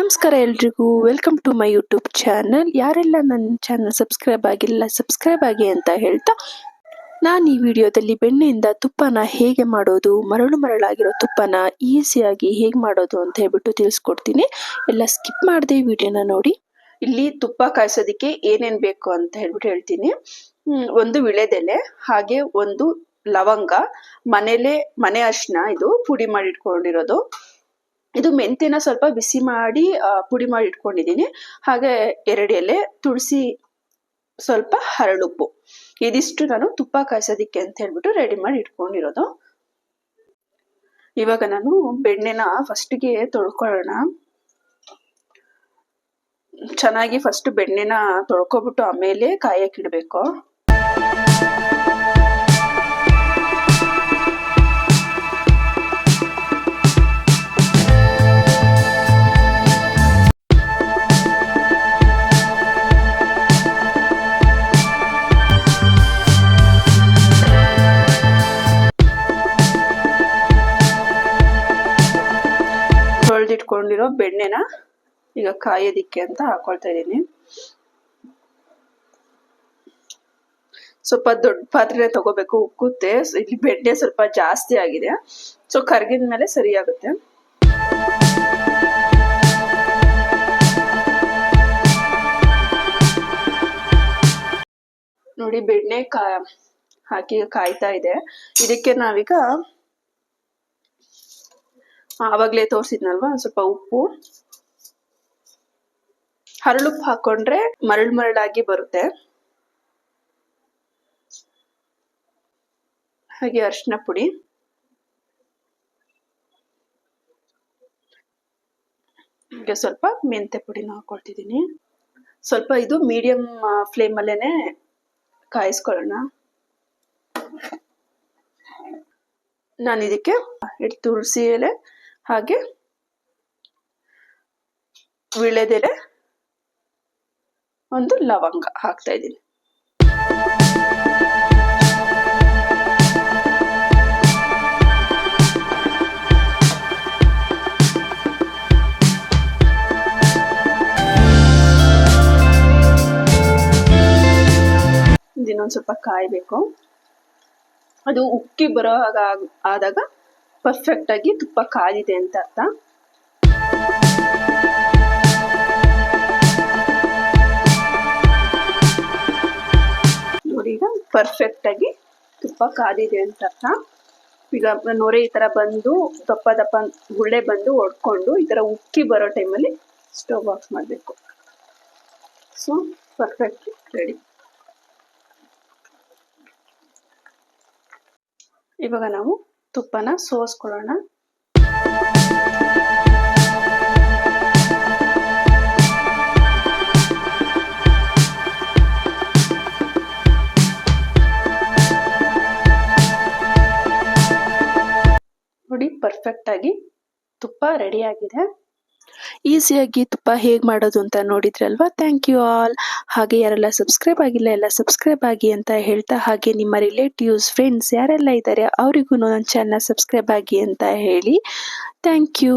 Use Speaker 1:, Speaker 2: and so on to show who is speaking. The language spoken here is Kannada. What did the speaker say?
Speaker 1: ನಮಸ್ಕಾರ ಎಲ್ರಿಗೂ, welcome to my YouTube channel. ಯಾರೆಲ್ಲ ನನ್ನ ಚಾನಲ್ ಸಬ್ಸ್ಕ್ರೈಬ್ ಆಗಿಲ್ಲ ಸಬ್ಸ್ಕ್ರೈಬ್ ಆಗಿ ಅಂತ ಹೇಳ್ತಾ, ನಾನು ಈ ವಿಡಿಯೋದಲ್ಲಿ ಬೆಣ್ಣೆಯಿಂದ ತುಪ್ಪನ ಹೇಗೆ ಮಾಡೋದು, ಮರಳಾಗಿರೋ ತುಪ್ಪನ ಈಸಿಯಾಗಿ ಹೇಗೆ ಮಾಡೋದು ಅಂತ ಹೇಳ್ಬಿಟ್ಟು ತಿಳಿಸ್ಕೊಡ್ತೀನಿ. ಎಲ್ಲ ಸ್ಕಿಪ್ ಮಾಡದೆ ವಿಡಿಯೋನ ನೋಡಿ. ಇಲ್ಲಿ ತುಪ್ಪ ಕಾಯಿಸೋದಕ್ಕೆ ಏನೇನು ಬೇಕು ಅಂತ ಹೇಳ್ಬಿಟ್ಟು ಹೇಳ್ತೀನಿ. ಒಂದು ವಿಳೆದೆಲೆ, ಹಾಗೆ ಒಂದು ಲವಂಗ, ಮನೆ ಅರಿಶಿನ, ಇದು ಪುಡಿ ಮಾಡಿ ಇಟ್ಕೊಂಡಿರೋದು. ಇದು ಮೆಂತ್ಯನ ಸ್ವಲ್ಪ ಬಿಸಿ ಮಾಡಿ ಪುಡಿ ಮಾಡಿ ಇಟ್ಕೊಂಡಿದ್ದೀನಿ. ಹಾಗೆ 2 ಎಲೆ ತುಳಸಿ, ಸ್ವಲ್ಪ ಹರಳುಪ್ಪು. ಇದಿಷ್ಟು ನಾನು ತುಪ್ಪ ಕಾಯಿಸೋದಿಕ್ಕೆ ಅಂತ ಹೇಳ್ಬಿಟ್ಟು ರೆಡಿ ಮಾಡಿ ಇಟ್ಕೊಂಡಿರೋದು. ಇವಾಗ ನಾನು ಬೆಣ್ಣೆನ ಫಸ್ಟ್ಗೆ ತೊಳ್ಕೊಳ್ಳೋಣ. ಚೆನ್ನಾಗಿ ಫಸ್ಟ್ ಬೆಣ್ಣೆನ ತೊಳ್ಕೊಬಿಟ್ಟು ಆಮೇಲೆ ಕಾಯಕ್ಕೆ ಇಡಬೇಕು. ತೊಳೆದಿಟ್ಕೊಂಡಿರೋ ಬೆಣ್ಣೆನ ಈಗ ಕಾಯೋದಿಕ್ಕೆ ಅಂತ ಹಾಕೊಳ್ತಾ ಇದ್ದೀನಿ. ಸ್ವಲ್ಪ ದೊಡ್ಡ ಪಾತ್ರೆ ತಗೋಬೇಕು, ಉಕ್ಕುತ್ತೆ. ಇಲ್ಲಿ ಬೆಣ್ಣೆ ಸ್ವಲ್ಪ ಜಾಸ್ತಿ ಆಗಿದೆ, ಸೊ ಕರ್ಗಿದ ಮೇಲೆ ಸರಿ ಆಗುತ್ತೆ. ನೋಡಿ, ಬೆಣ್ಣೆ ಹಾಕಿ ಕಾಯ್ತಾ ಇದೆ. ಇದಕ್ಕೆ ನಾವೀಗ ಆವಾಗ್ಲೇ ತೋರಿಸಿದ್ನಲ್ವಾ, ಸ್ವಲ್ಪ ಉಪ್ಪು, ಹರಳುಪ್ಪು ಹಾಕೊಂಡ್ರೆ ಮರಳಾಗಿ ಬರುತ್ತೆ. ಹಾಗೆ ಅರಿಶಿನ ಪುಡಿ, ಹಾಗೆ ಸ್ವಲ್ಪ ಮೆಂತೆ ಪುಡಿನ ಹಾಕೊಳ್ತಿದ್ದೀನಿ. ಸ್ವಲ್ಪ ಇದು ಮೀಡಿಯಂ ಫ್ಲೇಮ್ ಅಲ್ಲೇನೆ ಕಾಯಿಸ್ಕೊಳ್ಳೋಣ. ನಾನು ಇದಕ್ಕೆ ತುಳಸಿ ಎಲೆ, ಹಾಗೆ ವಿಳೆದೆಲೆ, ಒಂದು ಲವಂಗ ಹಾಕ್ತಾ ಇದ್ದೀನಿ. ಇನ್ನೊಂದು ಸ್ವಲ್ಪ ಕಾಯ್ಬೇಕು. ಅದು ಉಕ್ಕಿ ಬರೋ ಆದಾಗ ಪರ್ಫೆಕ್ಟ್ ಆಗಿ ತುಪ್ಪ ಕಾದಿದೆ ಅಂತ ಅರ್ಥ. ನೋಡಿ, ಈಗ ಪರ್ಫೆಕ್ಟ್ ಆಗಿ ತುಪ್ಪ ಕಾದಿದೆ ಅಂತ ಅರ್ಥ. ಈಗ ನೊರೆ ಈ ತರ ಬಂದು ದಪ್ಪ ಗುಳ್ಳೆ ಬಂದು ಒಡ್ಕೊಂಡು ಈ ತರ ಉಕ್ಕಿ ಬರೋ ಟೈಮಲ್ಲಿ ಸ್ಟವ್ ಆಫ್ ಮಾಡಬೇಕು. So perfect ready. ಇವಾಗ ನಾವು ತುಪ್ಪನ ಸೋಸ್ಕೊಳ್ಳೋಣ. ನೋಡಿ, ಪರ್ಫೆಕ್ಟ್ ಆಗಿ ತುಪ್ಪ ರೆಡಿ ಆಗಿದೆ. ಈಸಿಯಾಗಿ ತುಪ್ಪ ಹೇಗೆ ಮಾಡೋದು ಅಂತ ನೋಡಿದ್ರಲ್ವಾ. Thank you all. ಹಾಗೆ ಯಾರೆಲ್ಲ ಸಬ್ಸ್ಕ್ರೈಬ್ ಆಗಿಲ್ಲ ಎಲ್ಲ ಸಬ್ಸ್ಕ್ರೈಬ್ ಆಗಿ ಅಂತ ಹೇಳ್ತಾ, ಹಾಗೆ ನಿಮ್ಮ ರಿಲೇಟಿವ್ಸ್, ಫ್ರೆಂಡ್ಸ್ ಯಾರೆಲ್ಲ ಇದ್ದಾರೆ ಅವರಿಗೂ ನನ್ನ ಚಾನಲ್ ಸಬ್ಸ್ಕ್ರೈಬ್ ಆಗಿ ಅಂತ ಹೇಳಿ. Thank you.